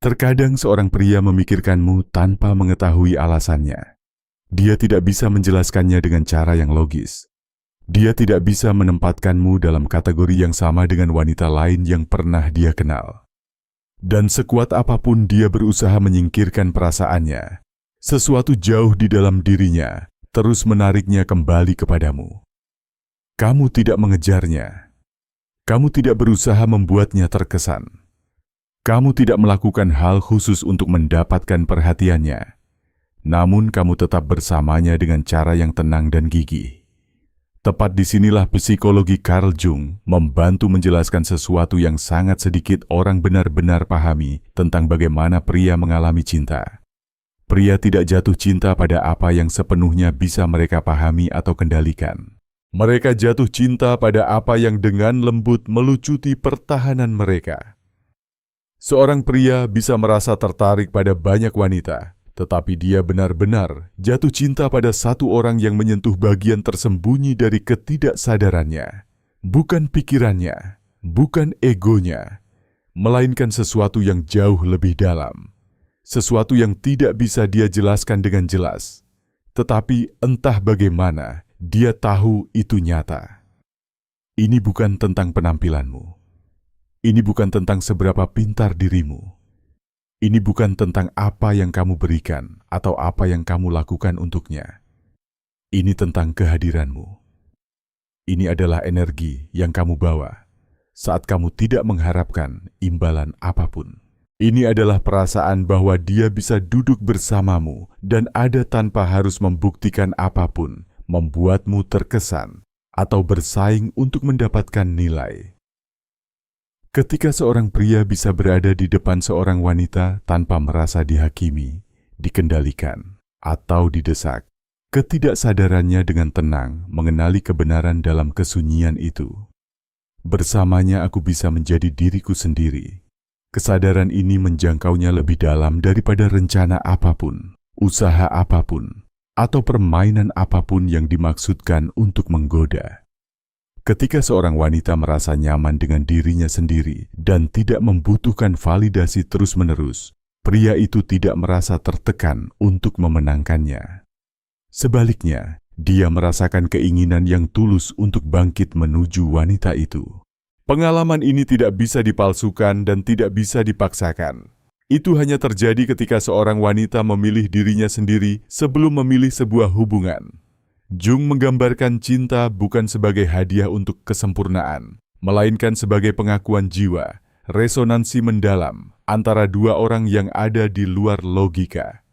Terkadang seorang pria memikirkanmu tanpa mengetahui alasannya. Dia tidak bisa menjelaskannya dengan cara yang logis. Dia tidak bisa menempatkanmu dalam kategori yang sama dengan wanita lain yang pernah dia kenal. Dan sekuat apapun dia berusaha menyingkirkan perasaannya, sesuatu jauh di dalam dirinya terus menariknya kembali kepadamu. Kamu tidak mengejarnya. Kamu tidak berusaha membuatnya terkesan. Kamu tidak melakukan hal khusus untuk mendapatkan perhatiannya. Namun kamu tetap bersamanya dengan cara yang tenang dan gigih. Tepat disinilah psikologi Carl Jung membantu menjelaskan sesuatu yang sangat sedikit orang benar-benar pahami tentang bagaimana pria mengalami cinta. Pria tidak jatuh cinta pada apa yang sepenuhnya bisa mereka pahami atau kendalikan. Mereka jatuh cinta pada apa yang dengan lembut melucuti pertahanan mereka. Seorang pria bisa merasa tertarik pada banyak wanita, tetapi dia benar-benar jatuh cinta pada satu orang yang menyentuh bagian tersembunyi dari ketidaksadarannya. Bukan pikirannya, bukan egonya, melainkan sesuatu yang jauh lebih dalam. Sesuatu yang tidak bisa dia jelaskan dengan jelas. Tetapi entah bagaimana, dia tahu itu nyata. Ini bukan tentang penampilanmu. Ini bukan tentang seberapa pintar dirimu. Ini bukan tentang apa yang kamu berikan atau apa yang kamu lakukan untuknya. Ini tentang kehadiranmu. Ini adalah energi yang kamu bawa saat kamu tidak mengharapkan imbalan apapun. Ini adalah perasaan bahwa dia bisa duduk bersamamu dan ada tanpa harus membuktikan apapun, membuatmu terkesan atau bersaing untuk mendapatkan nilai. Ketika seorang pria bisa berada di depan seorang wanita tanpa merasa dihakimi, dikendalikan, atau didesak, ketidaksadarannya dengan tenang mengenali kebenaran dalam kesunyian itu. Bersamanya aku bisa menjadi diriku sendiri. Kesadaran ini menjangkaunya lebih dalam daripada rencana apapun, usaha apapun, atau permainan apapun yang dimaksudkan untuk menggoda. Ketika seorang wanita merasa nyaman dengan dirinya sendiri dan tidak membutuhkan validasi terus-menerus, pria itu tidak merasa tertekan untuk memenangkannya. Sebaliknya, dia merasakan keinginan yang tulus untuk bangkit menuju wanita itu. Pengalaman ini tidak bisa dipalsukan dan tidak bisa dipaksakan. Itu hanya terjadi ketika seorang wanita memilih dirinya sendiri sebelum memilih sebuah hubungan. Jung menggambarkan cinta bukan sebagai hadiah untuk kesempurnaan, melainkan sebagai pengakuan jiwa, resonansi mendalam antara dua orang yang ada di luar logika.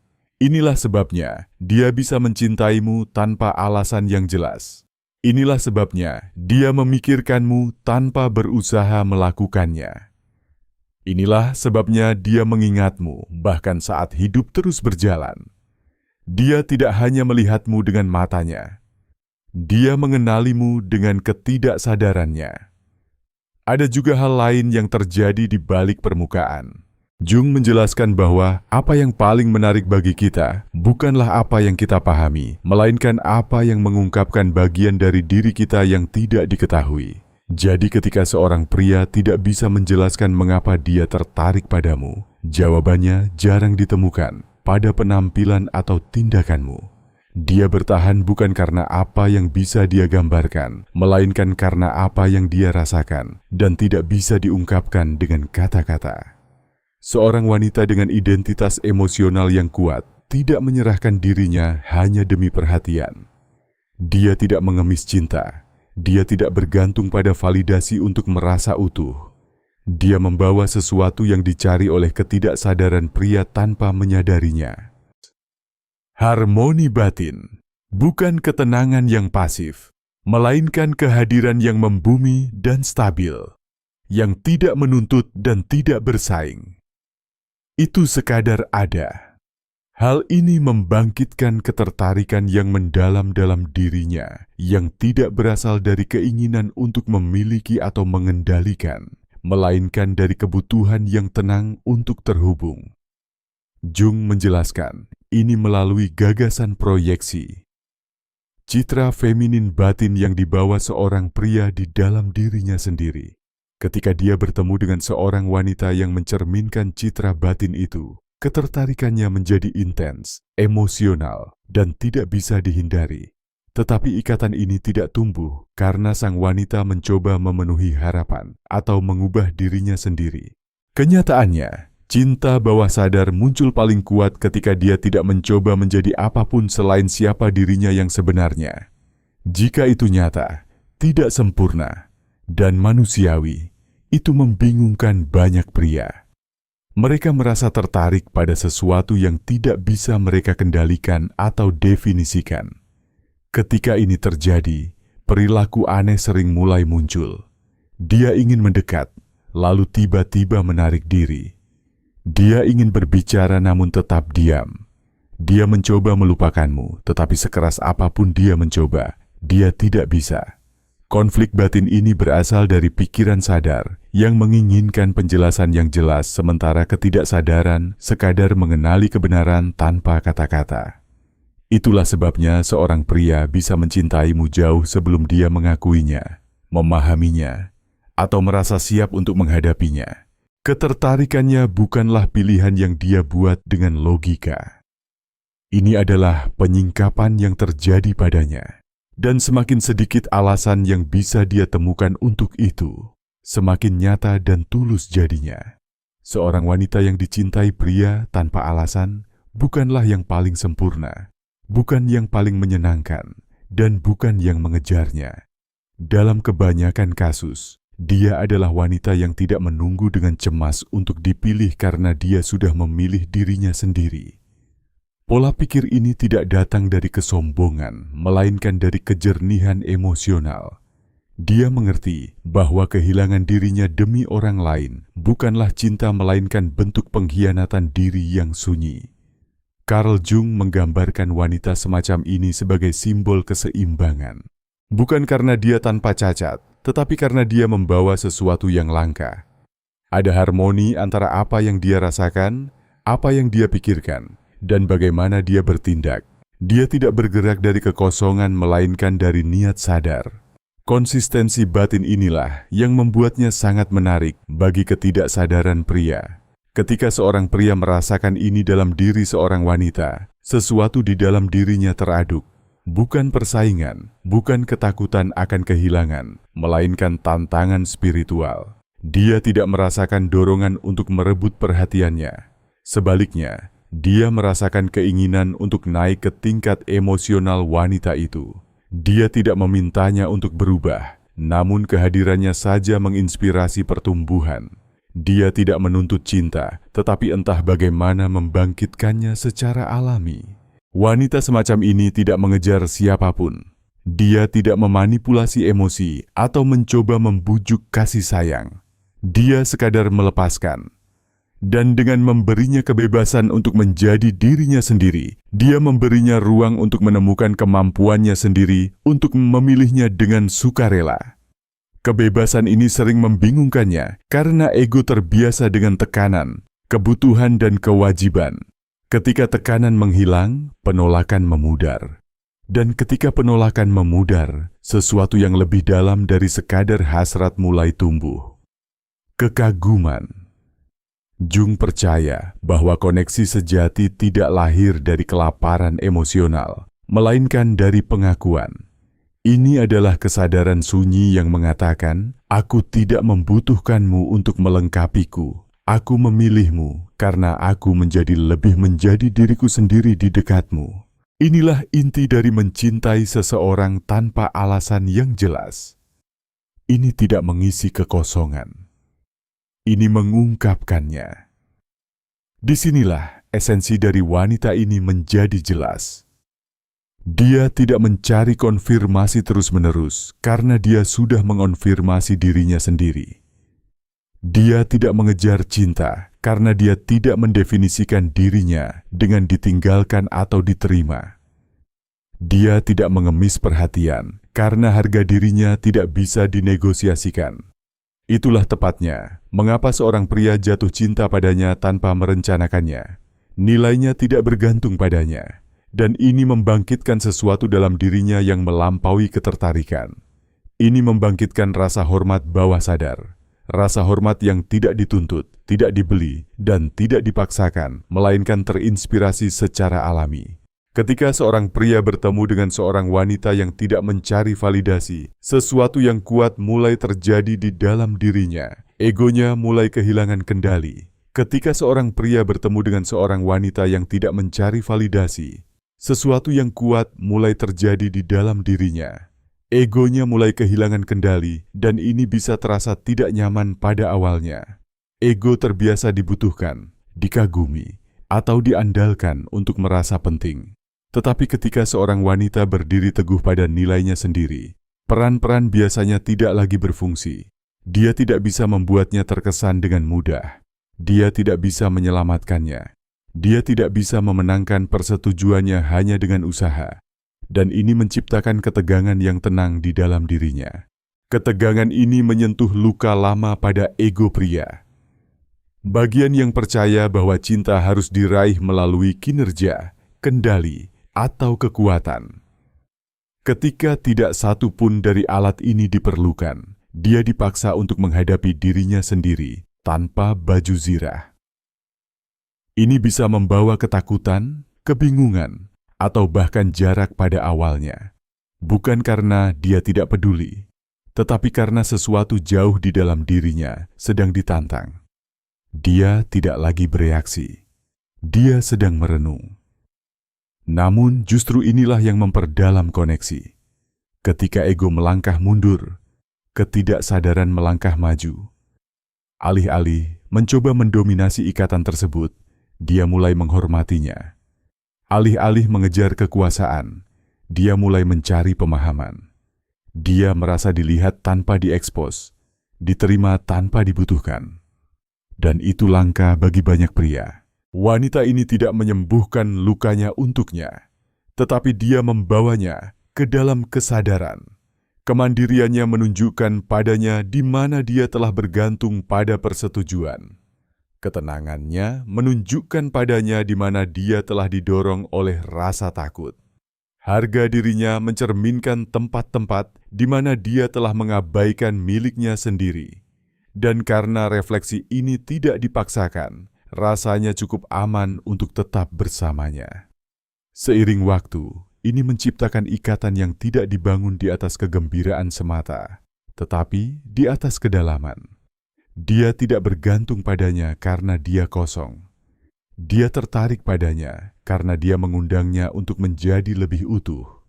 Inilah sebabnya dia bisa mencintaimu tanpa alasan yang jelas. Inilah sebabnya dia memikirkanmu tanpa berusaha melakukannya. Inilah sebabnya dia mengingatmu bahkan saat hidup terus berjalan. Dia tidak hanya melihatmu dengan matanya. Dia mengenalimu dengan ketidaksadarannya. Ada juga hal lain yang terjadi di balik permukaan. Jung menjelaskan bahwa apa yang paling menarik bagi kita bukanlah apa yang kita pahami, melainkan apa yang mengungkapkan bagian dari diri kita yang tidak diketahui. Jadi ketika seorang pria tidak bisa menjelaskan mengapa dia tertarik padamu, jawabannya jarang ditemukan pada penampilan atau tindakanmu. Dia bertahan bukan karena apa yang bisa dia gambarkan, melainkan karena apa yang dia rasakan dan tidak bisa diungkapkan dengan kata-kata. Seorang wanita dengan identitas emosional yang kuat tidak menyerahkan dirinya hanya demi perhatian. Dia tidak mengemis cinta. Dia tidak bergantung pada validasi untuk merasa utuh. Dia membawa sesuatu yang dicari oleh ketidaksadaran pria tanpa menyadarinya. Harmoni batin, bukan ketenangan yang pasif, melainkan kehadiran yang membumi dan stabil, yang tidak menuntut dan tidak bersaing. Itu sekadar ada. Hal ini membangkitkan ketertarikan yang mendalam dalam dirinya, yang tidak berasal dari keinginan untuk memiliki atau mengendalikan, melainkan dari kebutuhan yang tenang untuk terhubung. Jung menjelaskan ini melalui gagasan proyeksi. Citra feminin batin yang dibawa seorang pria di dalam dirinya sendiri. Ketika dia bertemu dengan seorang wanita yang mencerminkan citra batin itu, ketertarikannya menjadi intens, emosional, dan tidak bisa dihindari. Tetapi ikatan ini tidak tumbuh karena sang wanita mencoba memenuhi harapan atau mengubah dirinya sendiri. Kenyataannya, cinta bawah sadar muncul paling kuat ketika dia tidak mencoba menjadi apapun selain siapa dirinya yang sebenarnya. Jika itu nyata, tidak sempurna, dan manusiawi, itu membingungkan banyak pria. Mereka merasa tertarik pada sesuatu yang tidak bisa mereka kendalikan atau definisikan. Ketika ini terjadi, perilaku aneh sering mulai muncul. Dia ingin mendekat, lalu tiba-tiba menarik diri. Dia ingin berbicara namun tetap diam. Dia mencoba melupakanmu, tetapi sekeras apapun dia mencoba, dia tidak bisa. Konflik batin ini berasal dari pikiran sadar yang menginginkan penjelasan yang jelas, sementara ketidaksadaran sekadar mengenali kebenaran tanpa kata-kata. Itulah sebabnya seorang pria bisa mencintaimu jauh sebelum dia mengakuinya, memahaminya, atau merasa siap untuk menghadapinya. Ketertarikannya bukanlah pilihan yang dia buat dengan logika. Ini adalah penyingkapan yang terjadi padanya. Dan semakin sedikit alasan yang bisa dia temukan untuk itu, semakin nyata dan tulus jadinya. Seorang wanita yang dicintai pria tanpa alasan bukanlah yang paling sempurna, bukan yang paling menyenangkan, dan bukan yang mengejarnya. Dalam kebanyakan kasus, dia adalah wanita yang tidak menunggu dengan cemas untuk dipilih karena dia sudah memilih dirinya sendiri. Pola pikir ini tidak datang dari kesombongan, melainkan dari kejernihan emosional. Dia mengerti bahwa kehilangan dirinya demi orang lain bukanlah cinta, melainkan bentuk pengkhianatan diri yang sunyi. Carl Jung menggambarkan wanita semacam ini sebagai simbol keseimbangan. Bukan karena dia tanpa cacat, tetapi karena dia membawa sesuatu yang langka. Ada harmoni antara apa yang dia rasakan, apa yang dia pikirkan, dan bagaimana dia bertindak. Dia tidak bergerak dari kekosongan, melainkan dari niat sadar. Konsistensi batin inilah yang membuatnya sangat menarik bagi ketidaksadaran pria. Ketika seorang pria merasakan ini dalam diri seorang wanita, sesuatu di dalam dirinya teraduk. Bukan persaingan, bukan ketakutan akan kehilangan, melainkan tantangan spiritual. Dia tidak merasakan dorongan untuk merebut perhatiannya. Sebaliknya, dia merasakan keinginan untuk naik ke tingkat emosional wanita itu. Dia tidak memintanya untuk berubah, namun kehadirannya saja menginspirasi pertumbuhan. Dia tidak menuntut cinta, tetapi entah bagaimana membangkitkannya secara alami. Wanita semacam ini tidak mengejar siapapun. Dia tidak memanipulasi emosi atau mencoba membujuk kasih sayang. Dia sekadar melepaskan. Dan dengan memberinya kebebasan untuk menjadi dirinya sendiri, dia memberinya ruang untuk menemukan kemampuannya sendiri untuk memilihnya dengan sukarela. Kebebasan ini sering membingungkannya karena ego terbiasa dengan tekanan, kebutuhan, dan kewajiban. Ketika tekanan menghilang, penolakan memudar. Dan ketika penolakan memudar, sesuatu yang lebih dalam dari sekadar hasrat mulai tumbuh. Kekaguman. Jung percaya bahwa koneksi sejati tidak lahir dari kelaparan emosional, melainkan dari pengakuan. Ini adalah kesadaran sunyi yang mengatakan, "Aku tidak membutuhkanmu untuk melengkapiku. Aku memilihmu karena aku lebih menjadi diriku sendiri di dekatmu." Inilah inti dari mencintai seseorang tanpa alasan yang jelas. Ini tidak mengisi kekosongan. Ini mengungkapkannya. Disinilah esensi dari wanita ini menjadi jelas. Dia tidak mencari konfirmasi terus-menerus karena dia sudah mengonfirmasi dirinya sendiri. Dia tidak mengejar cinta karena dia tidak mendefinisikan dirinya dengan ditinggalkan atau diterima. Dia tidak mengemis perhatian karena harga dirinya tidak bisa dinegosiasikan. Itulah tepatnya mengapa seorang pria jatuh cinta padanya tanpa merencanakannya. Nilainya tidak bergantung padanya, dan ini membangkitkan sesuatu dalam dirinya yang melampaui ketertarikan. Ini membangkitkan rasa hormat bawah sadar, Rasa hormat yang tidak dituntut, tidak dibeli, dan tidak dipaksakan, melainkan terinspirasi secara alami. Ketika seorang pria bertemu dengan seorang wanita yang tidak mencari validasi, sesuatu yang kuat mulai terjadi di dalam dirinya. Egonya mulai kehilangan kendali. Ketika seorang pria bertemu dengan seorang wanita yang tidak mencari validasi, sesuatu yang kuat mulai terjadi di dalam dirinya. Egonya mulai kehilangan kendali, dan ini bisa terasa tidak nyaman pada awalnya. Ego terbiasa dibutuhkan, dikagumi, atau diandalkan untuk merasa penting. Tetapi ketika seorang wanita berdiri teguh pada nilainya sendiri, peran-peran biasanya tidak lagi berfungsi. Dia tidak bisa membuatnya terkesan dengan mudah. Dia tidak bisa menyelamatkannya. Dia tidak bisa memenangkan persetujuannya hanya dengan usaha. Dan ini menciptakan ketegangan yang tenang di dalam dirinya. Ketegangan ini menyentuh luka lama pada ego pria. Bagian yang percaya bahwa cinta harus diraih melalui kinerja, kendali, atau kekuatan. Ketika tidak satu pun dari alat ini diperlukan, dia dipaksa untuk menghadapi dirinya sendiri tanpa baju zirah. Ini bisa membawa ketakutan, kebingungan, atau bahkan jarak pada awalnya. Bukan karena dia tidak peduli, tetapi karena sesuatu jauh di dalam dirinya sedang ditantang. Dia tidak lagi bereaksi. Dia sedang merenung. Namun justru inilah yang memperdalam koneksi. Ketika ego melangkah mundur, ketidaksadaran melangkah maju. Alih-alih mencoba mendominasi ikatan tersebut, dia mulai menghormatinya. Alih-alih mengejar kekuasaan, dia mulai mencari pemahaman. Dia merasa dilihat tanpa diekspos, diterima tanpa dibutuhkan. Dan itu langka bagi banyak pria. Wanita ini tidak menyembuhkan lukanya untuknya, tetapi dia membawanya ke dalam kesadaran. Kemandiriannya menunjukkan padanya di mana dia telah bergantung pada persetujuan. Ketenangannya menunjukkan padanya di mana dia telah didorong oleh rasa takut. Harga dirinya mencerminkan tempat-tempat di mana dia telah mengabaikan miliknya sendiri. Dan karena refleksi ini tidak dipaksakan, rasanya cukup aman untuk tetap bersamanya. Seiring waktu, ini menciptakan ikatan yang tidak dibangun di atas kegembiraan semata, tetapi di atas kedalaman. Dia tidak bergantung padanya karena dia kosong. Dia tertarik padanya karena dia mengundangnya untuk menjadi lebih utuh.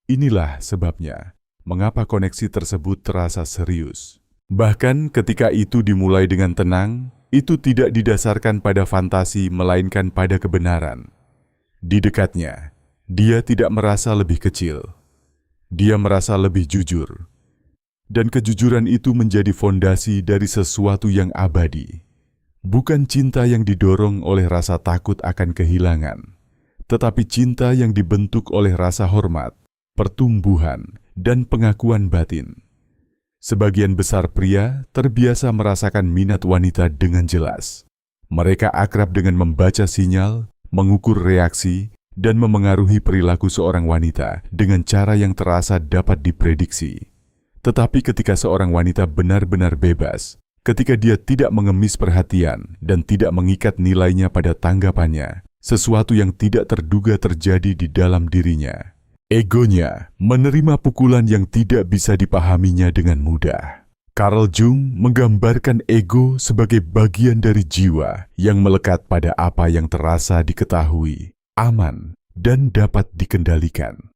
Inilah sebabnya mengapa koneksi tersebut terasa serius. Bahkan ketika itu dimulai dengan tenang, itu tidak didasarkan pada fantasi melainkan pada kebenaran. Di dekatnya, dia tidak merasa lebih kecil. Dia merasa lebih jujur. Dan kejujuran itu menjadi fondasi dari sesuatu yang abadi. Bukan cinta yang didorong oleh rasa takut akan kehilangan, tetapi cinta yang dibentuk oleh rasa hormat, pertumbuhan, dan pengakuan batin. Sebagian besar pria terbiasa merasakan minat wanita dengan jelas. Mereka akrab dengan membaca sinyal, mengukur reaksi, dan memengaruhi perilaku seorang wanita dengan cara yang terasa dapat diprediksi. Tetapi ketika seorang wanita benar-benar bebas, ketika dia tidak mengemis perhatian dan tidak mengikat nilainya pada tanggapannya, sesuatu yang tidak terduga terjadi di dalam dirinya. Egonya menerima pukulan yang tidak bisa dipahaminya dengan mudah. Carl Jung menggambarkan ego sebagai bagian dari jiwa yang melekat pada apa yang terasa diketahui, aman, dan dapat dikendalikan.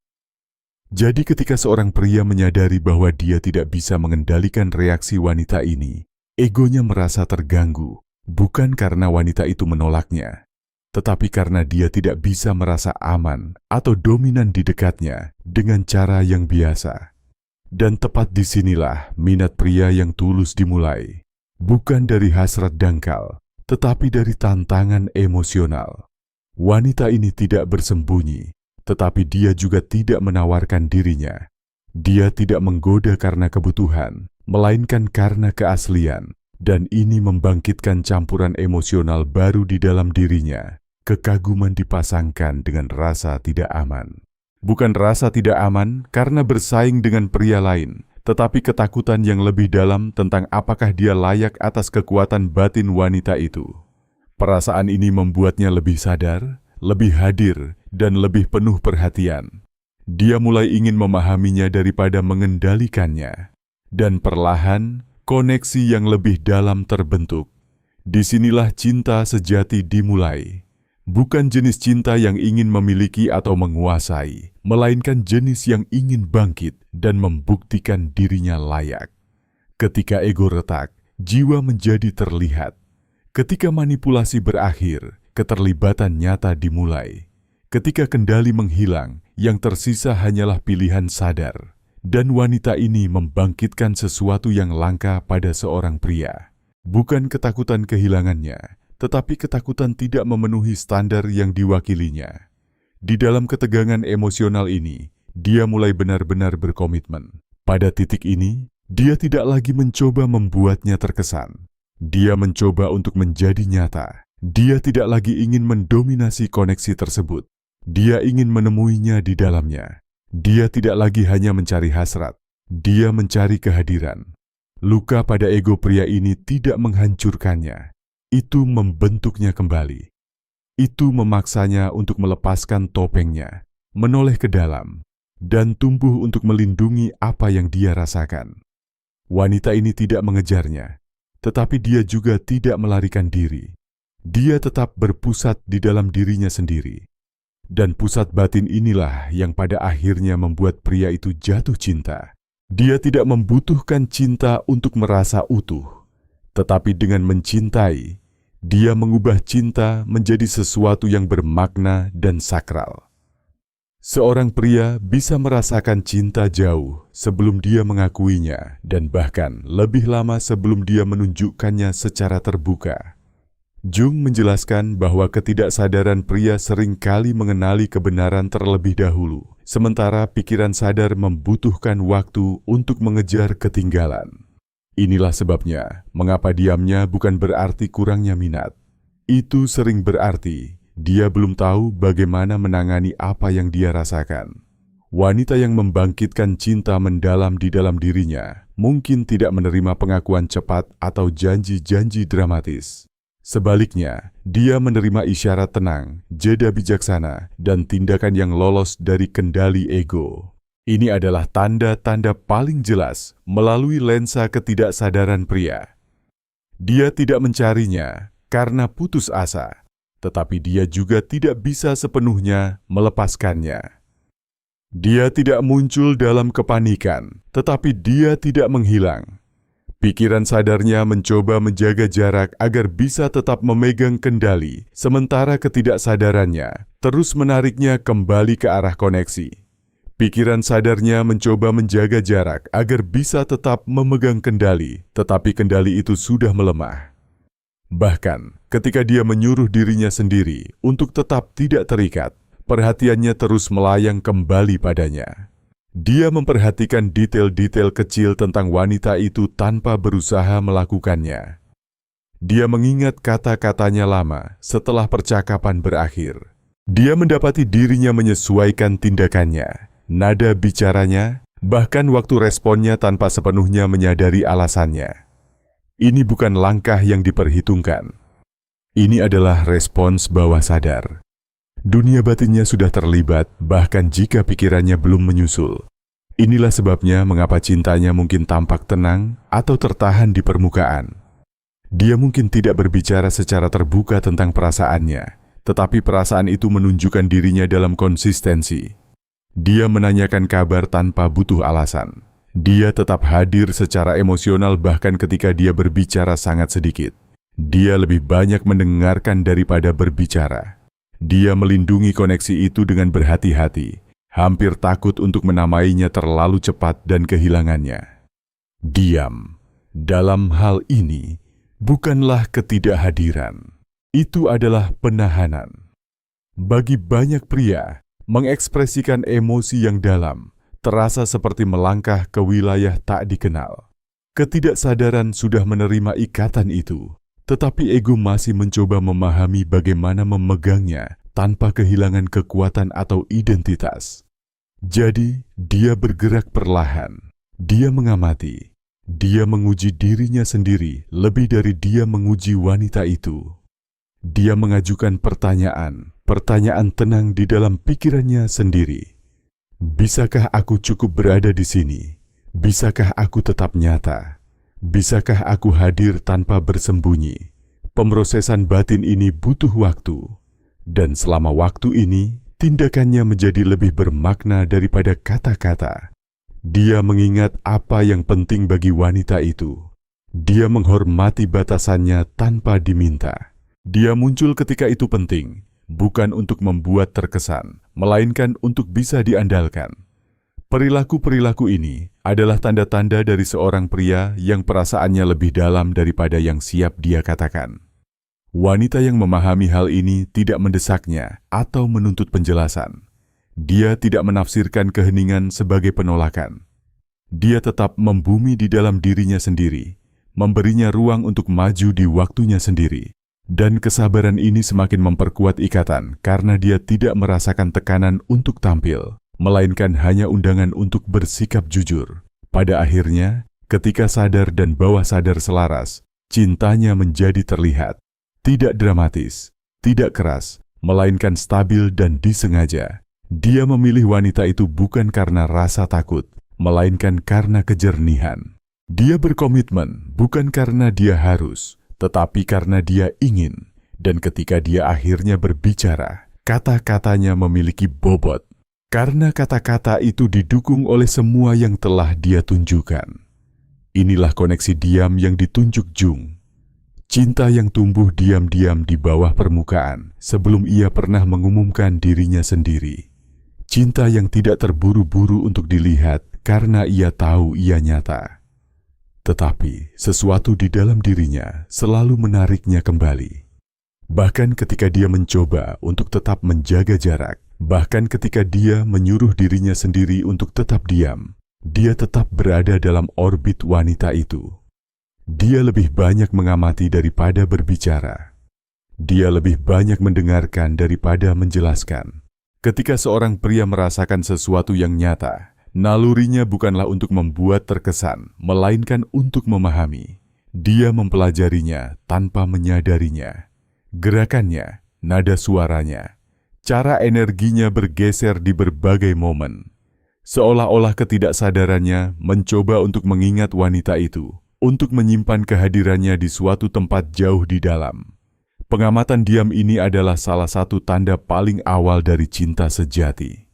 Jadi ketika seorang pria menyadari bahwa dia tidak bisa mengendalikan reaksi wanita ini, egonya merasa terganggu, bukan karena wanita itu menolaknya, tetapi karena dia tidak bisa merasa aman atau dominan di dekatnya dengan cara yang biasa. Dan tepat disinilah minat pria yang tulus dimulai, bukan dari hasrat dangkal, tetapi dari tantangan emosional. Wanita ini tidak bersembunyi, tetapi dia juga tidak menawarkan dirinya. Dia tidak menggoda karena kebutuhan, melainkan karena keaslian. Dan ini membangkitkan campuran emosional baru di dalam dirinya. Kekaguman dipasangkan dengan rasa tidak aman. Bukan rasa tidak aman karena bersaing dengan pria lain, tetapi ketakutan yang lebih dalam tentang apakah dia layak atas kekuatan batin wanita itu. Perasaan ini membuatnya lebih sadar, lebih hadir, dan lebih penuh perhatian. Dia mulai ingin memahaminya daripada mengendalikannya. Dan perlahan, koneksi yang lebih dalam terbentuk. Disinilah cinta sejati dimulai. Bukan jenis cinta yang ingin memiliki atau menguasai, melainkan jenis yang ingin bangkit dan membuktikan dirinya layak. Ketika ego retak, jiwa menjadi terlihat. Ketika manipulasi berakhir, keterlibatan nyata dimulai. Ketika kendali menghilang, yang tersisa hanyalah pilihan sadar. Dan wanita ini membangkitkan sesuatu yang langka pada seorang pria. Bukan ketakutan kehilangannya, tetapi ketakutan tidak memenuhi standar yang diwakilinya. Di dalam ketegangan emosional ini, dia mulai benar-benar berkomitmen. Pada titik ini, dia tidak lagi mencoba membuatnya terkesan. Dia mencoba untuk menjadi nyata. Dia tidak lagi ingin mendominasi koneksi tersebut. Dia ingin menemuinya di dalamnya. Dia tidak lagi hanya mencari hasrat. Dia mencari kehadiran. Luka pada ego pria ini tidak menghancurkannya. Itu membentuknya kembali. Itu memaksanya untuk melepaskan topengnya, menoleh ke dalam, dan tumbuh untuk melindungi apa yang dia rasakan. Wanita ini tidak mengejarnya, tetapi dia juga tidak melarikan diri. Dia tetap berpusat di dalam dirinya sendiri. Dan pusat batin inilah yang pada akhirnya membuat pria itu jatuh cinta. Dia tidak membutuhkan cinta untuk merasa utuh, tetapi dengan mencintai, dia mengubah cinta menjadi sesuatu yang bermakna dan sakral. Seorang pria bisa merasakan cinta jauh sebelum dia mengakuinya dan bahkan lebih lama sebelum dia menunjukkannya secara terbuka. Jung menjelaskan bahwa ketidaksadaran pria seringkali mengenali kebenaran terlebih dahulu, sementara pikiran sadar membutuhkan waktu untuk mengejar ketinggalan. Inilah sebabnya mengapa diamnya bukan berarti kurangnya minat. Itu sering berarti dia belum tahu bagaimana menangani apa yang dia rasakan. Wanita yang membangkitkan cinta mendalam di dalam dirinya mungkin tidak menerima pengakuan cepat atau janji-janji dramatis. Sebaliknya, dia menerima isyarat tenang, jeda bijaksana, dan tindakan yang lolos dari kendali ego. Ini adalah tanda-tanda paling jelas melalui lensa ketidaksadaran pria. Dia tidak mencarinya karena putus asa, tetapi dia juga tidak bisa sepenuhnya melepaskannya. Dia tidak muncul dalam kepanikan, tetapi dia tidak menghilang. Pikiran sadarnya mencoba menjaga jarak agar bisa tetap memegang kendali, sementara ketidaksadarannya terus menariknya kembali ke arah koneksi. Pikiran sadarnya mencoba menjaga jarak agar bisa tetap memegang kendali, tetapi kendali itu sudah melemah. Bahkan, ketika dia menyuruh dirinya sendiri untuk tetap tidak terikat, perhatiannya terus melayang kembali padanya. Dia memperhatikan detail-detail kecil tentang wanita itu tanpa berusaha melakukannya. Dia mengingat kata-katanya lama setelah percakapan berakhir. Dia mendapati dirinya menyesuaikan tindakannya, nada bicaranya, bahkan waktu responnya tanpa sepenuhnya menyadari alasannya. Ini bukan langkah yang diperhitungkan. Ini adalah respons bawah sadar. Dunia batinnya sudah terlibat, bahkan jika pikirannya belum menyusul. Inilah sebabnya mengapa cintanya mungkin tampak tenang atau tertahan di permukaan. Dia mungkin tidak berbicara secara terbuka tentang perasaannya, tetapi perasaan itu menunjukkan dirinya dalam konsistensi. Dia menanyakan kabar tanpa butuh alasan. Dia tetap hadir secara emosional bahkan ketika dia berbicara sangat sedikit. Dia lebih banyak mendengarkan daripada berbicara. Dia melindungi koneksi itu dengan berhati-hati, hampir takut untuk menamainya terlalu cepat dan kehilangannya. Diam dalam hal ini bukanlah ketidakhadiran. Itu adalah penahanan. Bagi banyak pria, mengekspresikan emosi yang dalam terasa seperti melangkah ke wilayah tak dikenal. Ketidaksadaran sudah menerima ikatan itu, tetapi ego masih mencoba memahami bagaimana memegangnya tanpa kehilangan kekuatan atau identitas. Jadi, dia bergerak perlahan. Dia mengamati, dia menguji dirinya sendiri lebih dari dia menguji wanita itu. Dia mengajukan pertanyaan tenang di dalam pikirannya sendiri. Bisakah aku cukup berada di sini? Bisakah aku tetap nyata? Bisakah aku hadir tanpa bersembunyi? Pemrosesan batin ini butuh waktu. Dan selama waktu ini, tindakannya menjadi lebih bermakna daripada kata-kata. Dia mengingat apa yang penting bagi wanita itu. Dia menghormati batasannya tanpa diminta. Dia muncul ketika itu penting, bukan untuk membuat terkesan, melainkan untuk bisa diandalkan. Perilaku-perilaku ini adalah tanda-tanda dari seorang pria yang perasaannya lebih dalam daripada yang siap dia katakan. Wanita yang memahami hal ini tidak mendesaknya atau menuntut penjelasan. Dia tidak menafsirkan keheningan sebagai penolakan. Dia tetap membumi di dalam dirinya sendiri, memberinya ruang untuk maju di waktunya sendiri. Dan kesabaran ini semakin memperkuat ikatan karena dia tidak merasakan tekanan untuk tampil, melainkan hanya undangan untuk bersikap jujur. Pada akhirnya, ketika sadar dan bawah sadar selaras, cintanya menjadi terlihat. Tidak dramatis, tidak keras, melainkan stabil dan disengaja. Dia memilih wanita itu bukan karena rasa takut, melainkan karena kejernihan. Dia berkomitmen bukan karena dia harus, tetapi karena dia ingin. Dan ketika dia akhirnya berbicara, kata-katanya memiliki bobot. Karena kata-kata itu didukung oleh semua yang telah dia tunjukkan. Inilah koneksi diam yang ditunjuk Jung. Cinta yang tumbuh diam-diam di bawah permukaan sebelum ia pernah mengumumkan dirinya sendiri. Cinta yang tidak terburu-buru untuk dilihat karena ia tahu ia nyata. Tetapi sesuatu di dalam dirinya selalu menariknya kembali. Bahkan ketika dia mencoba untuk tetap menjaga jarak, bahkan ketika dia menyuruh dirinya sendiri untuk tetap diam, dia tetap berada dalam orbit wanita itu. Dia lebih banyak mengamati daripada berbicara. Dia lebih banyak mendengarkan daripada menjelaskan. Ketika seorang pria merasakan sesuatu yang nyata, nalurinya bukanlah untuk membuat terkesan, melainkan untuk memahami. Dia mempelajarinya tanpa menyadarinya. Gerakannya, nada suaranya, cara energinya bergeser di berbagai momen. Seolah-olah ketidaksadarannya mencoba untuk mengingat wanita itu, untuk menyimpan kehadirannya di suatu tempat jauh di dalam. Pengamatan diam ini adalah salah satu tanda paling awal dari cinta sejati.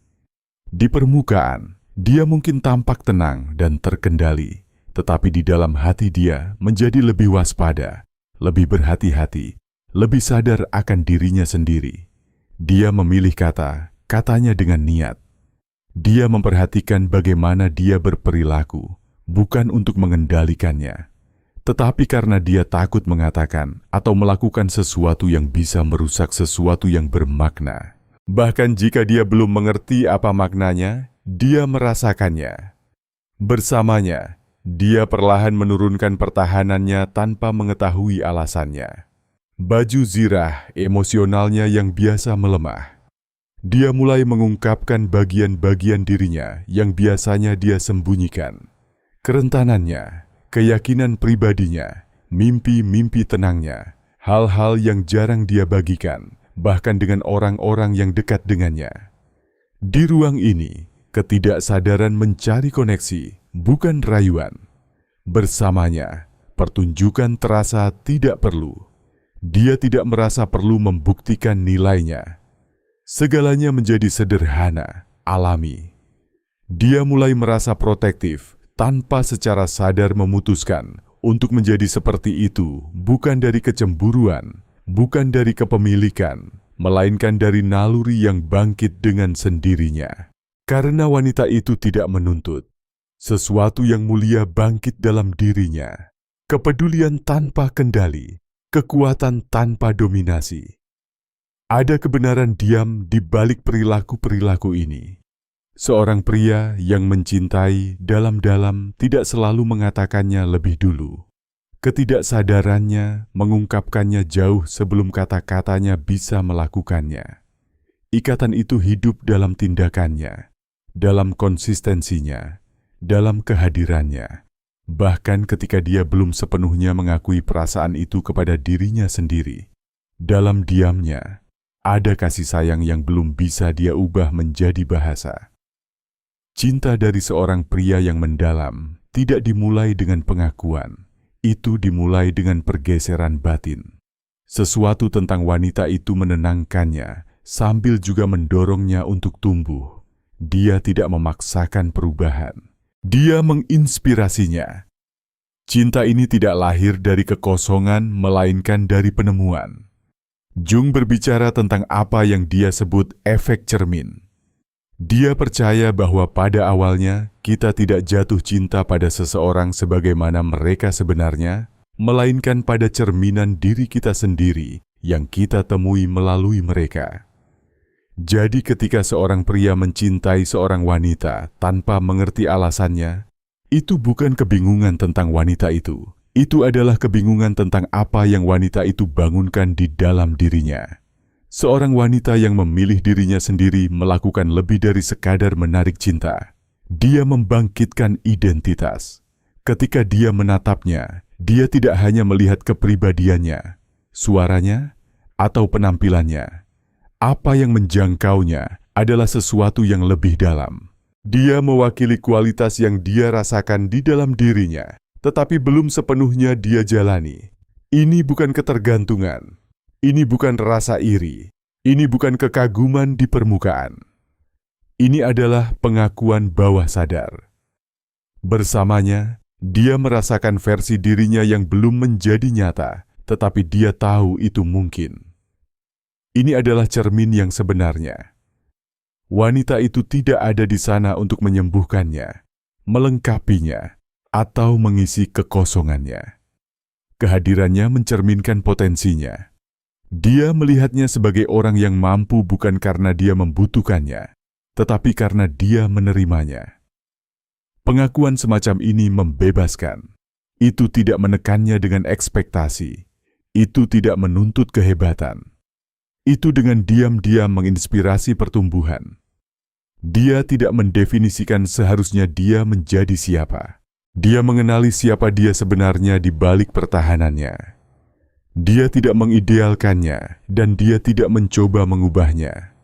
Di permukaan, dia mungkin tampak tenang dan terkendali, tetapi di dalam hati dia menjadi lebih waspada, lebih berhati-hati, lebih sadar akan dirinya sendiri. Dia memilih katanya dengan niat. Dia memperhatikan bagaimana dia berperilaku, bukan untuk mengendalikannya, tetapi karena dia takut mengatakan atau melakukan sesuatu yang bisa merusak sesuatu yang bermakna. Bahkan jika dia belum mengerti apa maknanya, dia merasakannya. Bersamanya, dia perlahan menurunkan pertahanannya tanpa mengetahui alasannya. Baju zirah emosionalnya yang biasa melemah. Dia mulai mengungkapkan bagian-bagian dirinya yang biasanya dia sembunyikan. Kerentanannya, keyakinan pribadinya, mimpi-mimpi tenangnya, hal-hal yang jarang dia bagikan, bahkan dengan orang-orang yang dekat dengannya. Di ruang ini, ketidaksadaran mencari koneksi, bukan rayuan. Bersamanya, pertunjukan terasa tidak perlu. Dia tidak merasa perlu membuktikan nilainya. Segalanya menjadi sederhana, alami. Dia mulai merasa protektif, tanpa secara sadar memutuskan untuk menjadi seperti itu, bukan dari kecemburuan, bukan dari kepemilikan, melainkan dari naluri yang bangkit dengan sendirinya. Karena wanita itu tidak menuntut, sesuatu yang mulia bangkit dalam dirinya, kepedulian tanpa kendali, kekuatan tanpa dominasi. Ada kebenaran diam di balik perilaku-perilaku ini. Seorang pria yang mencintai dalam-dalam tidak selalu mengatakannya lebih dulu. Ketidaksadarannya mengungkapkannya jauh sebelum kata-katanya bisa melakukannya. Ikatan itu hidup dalam tindakannya, dalam konsistensinya, dalam kehadirannya. Bahkan ketika dia belum sepenuhnya mengakui perasaan itu kepada dirinya sendiri. Dalam diamnya, ada kasih sayang yang belum bisa dia ubah menjadi bahasa. Cinta dari seorang pria yang mendalam tidak dimulai dengan pengakuan. Itu dimulai dengan pergeseran batin. Sesuatu tentang wanita itu menenangkannya, sambil juga mendorongnya untuk tumbuh. Dia tidak memaksakan perubahan. Dia menginspirasinya. Cinta ini tidak lahir dari kekosongan, melainkan dari penemuan. Jung berbicara tentang apa yang dia sebut efek cermin. Dia percaya bahwa pada awalnya kita tidak jatuh cinta pada seseorang sebagaimana mereka sebenarnya, melainkan pada cerminan diri kita sendiri yang kita temui melalui mereka. Jadi ketika seorang pria mencintai seorang wanita tanpa mengerti alasannya, itu bukan kebingungan tentang wanita itu. Itu adalah kebingungan tentang apa yang wanita itu bangunkan di dalam dirinya. Seorang wanita yang memilih dirinya sendiri melakukan lebih dari sekadar menarik cinta. Dia membangkitkan identitas. Ketika dia menatapnya, dia tidak hanya melihat kepribadiannya, suaranya, atau penampilannya. Apa yang menjangkaunya adalah sesuatu yang lebih dalam. Dia mewakili kualitas yang dia rasakan di dalam dirinya, tetapi belum sepenuhnya dia jalani. Ini bukan ketergantungan. Ini bukan rasa iri. Ini bukan kekaguman di permukaan. Ini adalah pengakuan bawah sadar. Bersamanya, dia merasakan versi dirinya yang belum menjadi nyata, tetapi dia tahu itu mungkin. Ini adalah cermin yang sebenarnya. Wanita itu tidak ada di sana untuk menyembuhkannya, melengkapinya, atau mengisi kekosongannya. Kehadirannya mencerminkan potensinya. Dia melihatnya sebagai orang yang mampu bukan karena dia membutuhkannya, tetapi karena dia menerimanya. Pengakuan semacam ini membebaskan. Itu tidak menekannya dengan ekspektasi. Itu tidak menuntut kehebatan. Itu dengan diam-diam menginspirasi pertumbuhan. Dia tidak mendefinisikan seharusnya dia menjadi siapa. Dia mengenali siapa dia sebenarnya di balik pertahanannya. Dia tidak mengidealkannya dan dia tidak mencoba mengubahnya.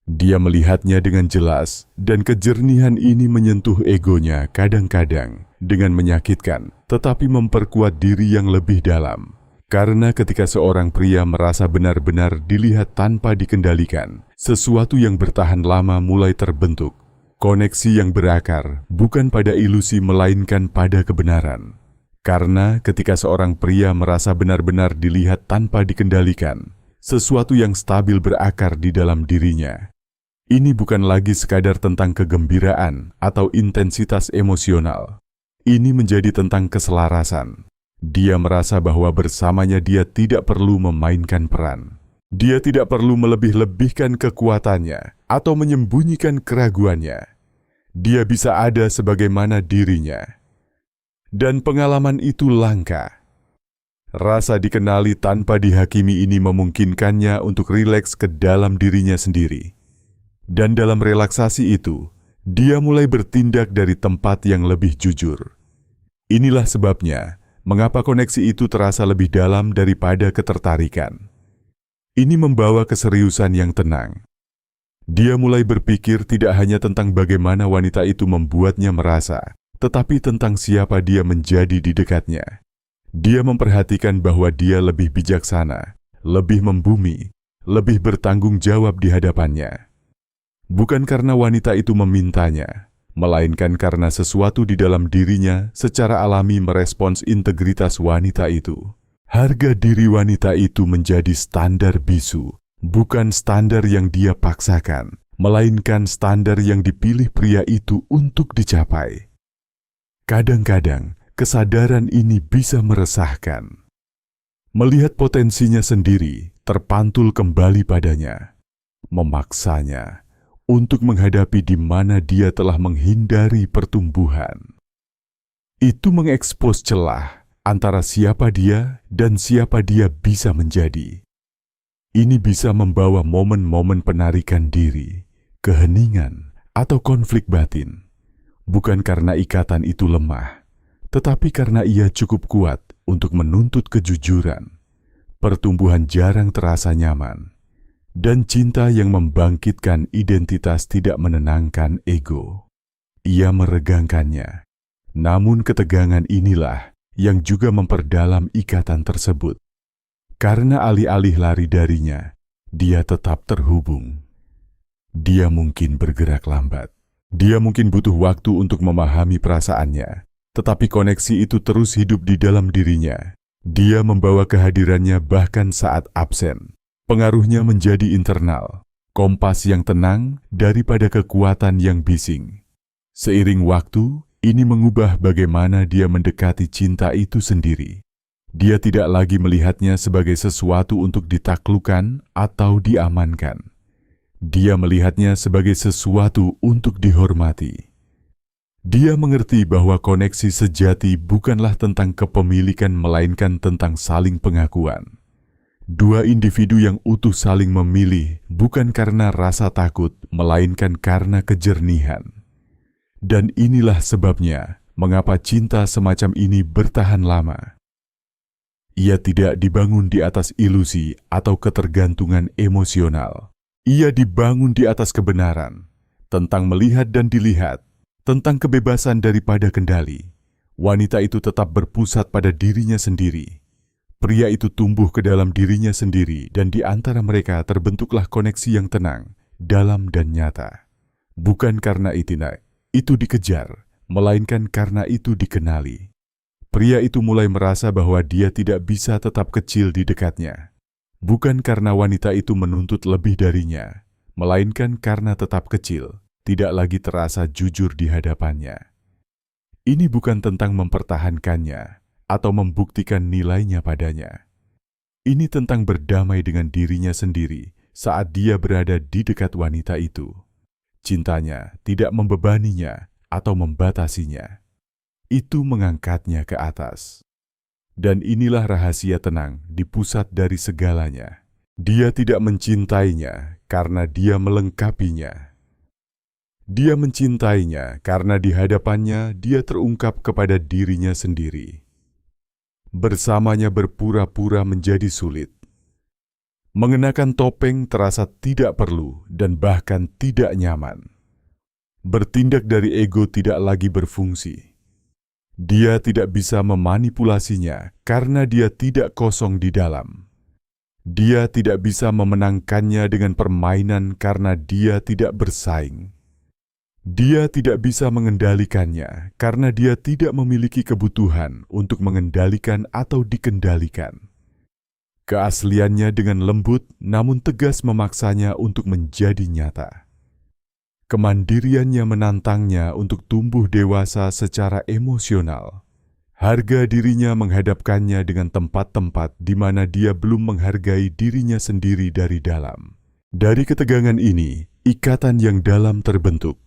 Dia melihatnya dengan jelas dan kejernihan ini menyentuh egonya kadang-kadang dengan menyakitkan, tetapi memperkuat diri yang lebih dalam. Karena ketika seorang pria merasa benar-benar dilihat tanpa dikendalikan, sesuatu yang bertahan lama mulai terbentuk. Koneksi yang berakar bukan pada ilusi melainkan pada kebenaran. Karena ketika seorang pria merasa benar-benar dilihat tanpa dikendalikan, sesuatu yang stabil berakar di dalam dirinya. Ini bukan lagi sekadar tentang kegembiraan atau intensitas emosional. Ini menjadi tentang keselarasan. Dia merasa bahwa bersamanya dia tidak perlu memainkan peran. Dia tidak perlu melebih-lebihkan kekuatannya atau menyembunyikan keraguannya. Dia bisa ada sebagaimana dirinya. Dan pengalaman itu langka. Rasa dikenali tanpa dihakimi ini memungkinkannya untuk rileks ke dalam dirinya sendiri. Dan dalam relaksasi itu, dia mulai bertindak dari tempat yang lebih jujur. Inilah sebabnya mengapa koneksi itu terasa lebih dalam daripada ketertarikan. Ini membawa keseriusan yang tenang. Dia mulai berpikir tidak hanya tentang bagaimana wanita itu membuatnya merasa, tetapi tentang siapa dia menjadi di dekatnya. Dia memperhatikan bahwa dia lebih bijaksana, lebih membumi, lebih bertanggung jawab di hadapannya. Bukan karena wanita itu memintanya, melainkan karena sesuatu di dalam dirinya secara alami merespons integritas wanita itu. Harga diri wanita itu menjadi standar bisu, bukan standar yang dia paksakan, melainkan standar yang dipilih pria itu untuk dicapai. Kadang-kadang, kesadaran ini bisa meresahkan. Melihat potensinya sendiri terpantul kembali padanya, memaksanya untuk menghadapi di mana dia telah menghindari pertumbuhan. Itu mengekspos celah antara siapa dia dan siapa dia bisa menjadi. Ini bisa membawa momen-momen penarikan diri, keheningan, atau konflik batin. Bukan karena ikatan itu lemah, tetapi karena ia cukup kuat untuk menuntut kejujuran, pertumbuhan jarang terasa nyaman, dan cinta yang membangkitkan identitas tidak menenangkan ego. Ia meregangkannya, namun ketegangan inilah yang juga memperdalam ikatan tersebut. Karena alih-alih lari darinya, dia tetap terhubung. Dia mungkin bergerak lambat. Dia mungkin butuh waktu untuk memahami perasaannya, tetapi koneksi itu terus hidup di dalam dirinya. Dia membawa kehadirannya bahkan saat absen. Pengaruhnya menjadi internal, kompas yang tenang daripada kekuatan yang bising. Seiring waktu, ini mengubah bagaimana dia mendekati cinta itu sendiri. Dia tidak lagi melihatnya sebagai sesuatu untuk ditaklukkan atau diamankan. Dia melihatnya sebagai sesuatu untuk dihormati. Dia mengerti bahwa koneksi sejati bukanlah tentang kepemilikan melainkan tentang saling pengakuan. Dua individu yang utuh saling memilih bukan karena rasa takut, melainkan karena kejernihan. Dan inilah sebabnya mengapa cinta semacam ini bertahan lama. Ia tidak dibangun di atas ilusi atau ketergantungan emosional. Ia dibangun di atas kebenaran, tentang melihat dan dilihat, tentang kebebasan daripada kendali. Wanita itu tetap berpusat pada dirinya sendiri. Pria itu tumbuh ke dalam dirinya sendiri dan di antara mereka terbentuklah koneksi yang tenang, dalam dan nyata. Bukan karena itu dikejar, melainkan karena itu dikenali. Pria itu mulai merasa bahwa dia tidak bisa tetap kecil di dekatnya. Bukan karena wanita itu menuntut lebih darinya, melainkan karena tetap kecil, tidak lagi terasa jujur di hadapannya. Ini bukan tentang mempertahankannya atau membuktikan nilainya padanya. Ini tentang berdamai dengan dirinya sendiri saat dia berada di dekat wanita itu. Cintanya tidak membebaninya atau membatasinya. Itu mengangkatnya ke atas. Dan inilah rahasia tenang di pusat dari segalanya. Dia tidak mencintainya karena dia melengkapinya. Dia mencintainya karena di hadapannya dia terungkap kepada dirinya sendiri. Bersamanya berpura-pura menjadi sulit. Mengenakan topeng terasa tidak perlu dan bahkan tidak nyaman. Bertindak dari ego tidak lagi berfungsi. Dia tidak bisa memanipulasinya karena dia tidak kosong di dalam. Dia tidak bisa memenangkannya dengan permainan karena dia tidak bersaing. Dia tidak bisa mengendalikannya karena dia tidak memiliki kebutuhan untuk mengendalikan atau dikendalikan. Keasliannya dengan lembut namun tegas memaksanya untuk menjadi nyata. Kemandiriannya menantangnya untuk tumbuh dewasa secara emosional. Harga dirinya menghadapkannya dengan tempat-tempat di mana dia belum menghargai dirinya sendiri dari dalam. Dari ketegangan ini, ikatan yang dalam terbentuk.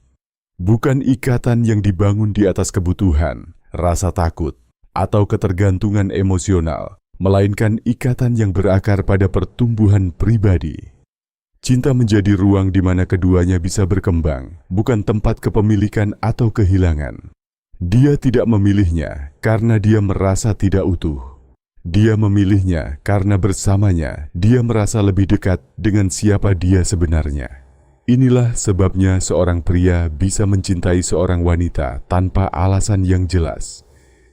Bukan ikatan yang dibangun di atas kebutuhan, rasa takut, atau ketergantungan emosional, melainkan ikatan yang berakar pada pertumbuhan pribadi. Cinta menjadi ruang di mana keduanya bisa berkembang, bukan tempat kepemilikan atau kehilangan. Dia tidak memilihnya karena dia merasa tidak utuh. Dia memilihnya karena bersamanya dia merasa lebih dekat dengan siapa dia sebenarnya. Inilah sebabnya seorang pria bisa mencintai seorang wanita tanpa alasan yang jelas.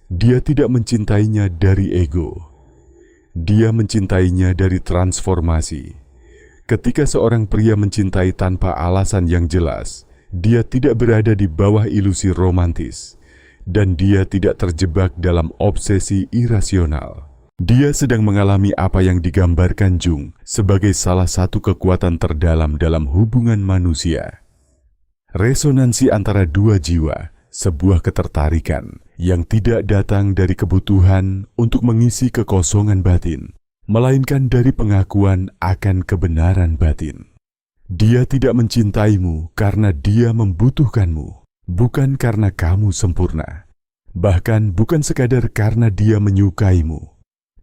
Dia tidak mencintainya dari ego. Dia mencintainya dari transformasi. Ketika seorang pria mencintai tanpa alasan yang jelas, dia tidak berada di bawah ilusi romantis, dan dia tidak terjebak dalam obsesi irasional. Dia sedang mengalami apa yang digambarkan Jung sebagai salah satu kekuatan terdalam dalam hubungan manusia. Resonansi antara dua jiwa, sebuah ketertarikan yang tidak datang dari kebutuhan untuk mengisi kekosongan batin, melainkan dari pengakuan akan kebenaran batin. Dia tidak mencintaimu karena dia membutuhkanmu, bukan karena kamu sempurna. Bahkan bukan sekadar karena dia menyukaimu.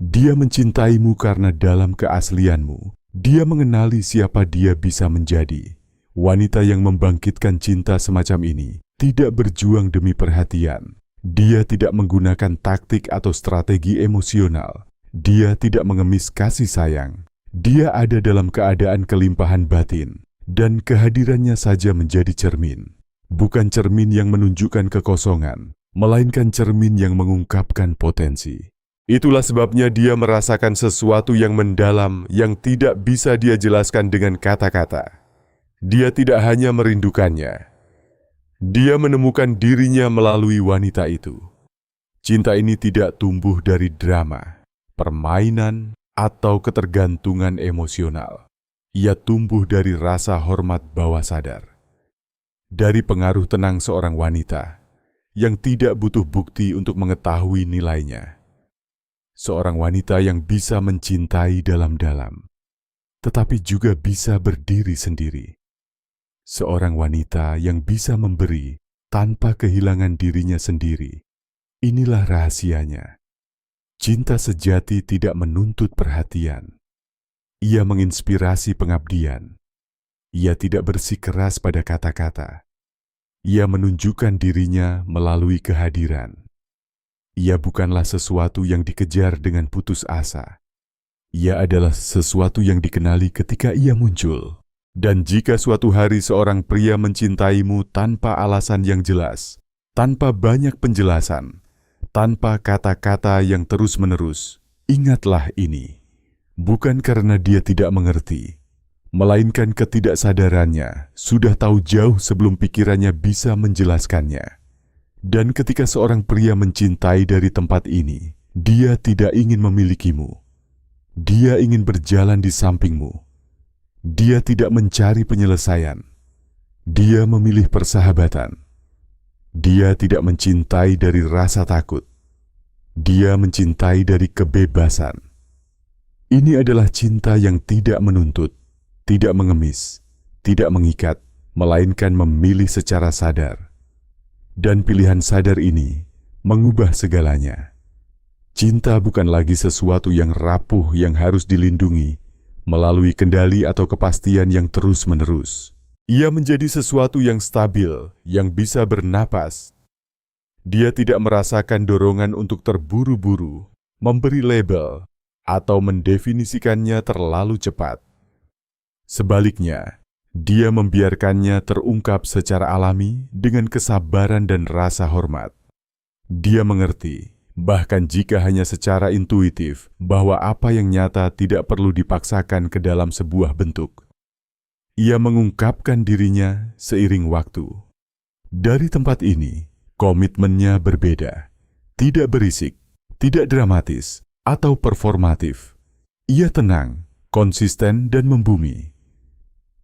Dia mencintaimu karena dalam keaslianmu, dia mengenali siapa dia bisa menjadi. Wanita yang membangkitkan cinta semacam ini tidak berjuang demi perhatian. Dia tidak menggunakan taktik atau strategi emosional. Dia tidak mengemis kasih sayang. Dia ada dalam keadaan kelimpahan batin, dan kehadirannya saja menjadi cermin. Bukan cermin yang menunjukkan kekosongan, melainkan cermin yang mengungkapkan potensi. Itulah sebabnya dia merasakan sesuatu yang mendalam yang tidak bisa dia jelaskan dengan kata-kata. Dia tidak hanya merindukannya. Dia menemukan dirinya melalui wanita itu. Cinta ini tidak tumbuh dari drama, permainan, atau ketergantungan emosional. Ia tumbuh dari rasa hormat bawah sadar. Dari pengaruh tenang seorang wanita yang tidak butuh bukti untuk mengetahui nilainya. Seorang wanita yang bisa mencintai dalam-dalam, tetapi juga bisa berdiri sendiri. Seorang wanita yang bisa memberi tanpa kehilangan dirinya sendiri. Inilah rahasianya. Cinta sejati tidak menuntut perhatian. Ia menginspirasi pengabdian. Ia tidak bersikeras pada kata-kata. Ia menunjukkan dirinya melalui kehadiran. Ia bukanlah sesuatu yang dikejar dengan putus asa. Ia adalah sesuatu yang dikenali ketika ia muncul. Dan jika suatu hari seorang pria mencintaimu tanpa alasan yang jelas, tanpa banyak penjelasan, tanpa kata-kata yang terus-menerus, ingatlah ini. Bukan karena dia tidak mengerti, melainkan ketidaksadarannya sudah tahu jauh sebelum pikirannya bisa menjelaskannya. Dan ketika seorang pria mencintai dari tempat ini, dia tidak ingin memilikimu. Dia ingin berjalan di sampingmu. Dia tidak mencari penyelesaian. Dia memilih persahabatan. Dia tidak mencintai dari rasa takut. Dia mencintai dari kebebasan. Ini adalah cinta yang tidak menuntut, tidak mengemis, tidak mengikat, melainkan memilih secara sadar. Dan pilihan sadar ini mengubah segalanya. Cinta bukan lagi sesuatu yang rapuh yang harus dilindungi melalui kendali atau kepastian yang terus-menerus. Ia menjadi sesuatu yang stabil, yang bisa bernapas. Dia tidak merasakan dorongan untuk terburu-buru, memberi label, atau mendefinisikannya terlalu cepat. Sebaliknya, dia membiarkannya terungkap secara alami dengan kesabaran dan rasa hormat. Dia mengerti, bahkan jika hanya secara intuitif, bahwa apa yang nyata tidak perlu dipaksakan ke dalam sebuah bentuk. Ia mengungkapkan dirinya seiring waktu. Dari tempat ini, komitmennya berbeda. Tidak berisik, tidak dramatis, atau performatif. Ia tenang, konsisten, dan membumi.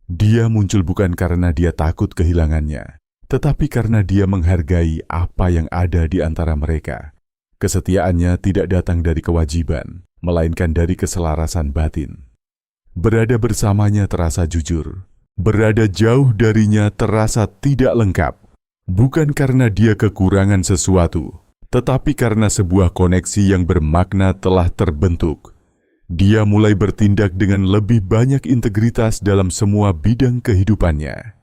Dia muncul bukan karena dia takut kehilangannya, tetapi karena dia menghargai apa yang ada di antara mereka. Kesetiaannya tidak datang dari kewajiban, melainkan dari keselarasan batin. Berada bersamanya terasa jujur. Berada jauh darinya terasa tidak lengkap. Bukan karena dia kekurangan sesuatu, tetapi karena sebuah koneksi yang bermakna telah terbentuk. Dia mulai bertindak dengan lebih banyak integritas dalam semua bidang kehidupannya.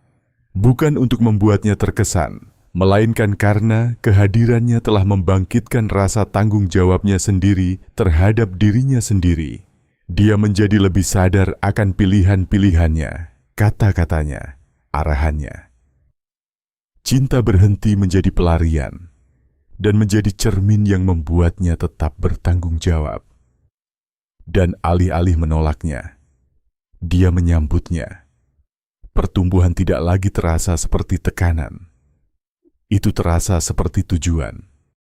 Bukan untuk membuatnya terkesan, melainkan karena kehadirannya telah membangkitkan rasa tanggung jawabnya sendiri terhadap dirinya sendiri. Dia menjadi lebih sadar akan pilihan-pilihannya, kata-katanya, arahannya. Cinta berhenti menjadi pelarian dan menjadi cermin yang membuatnya tetap bertanggung jawab. Dan alih-alih menolaknya, dia menyambutnya. Pertumbuhan tidak lagi terasa seperti tekanan. Itu terasa seperti tujuan.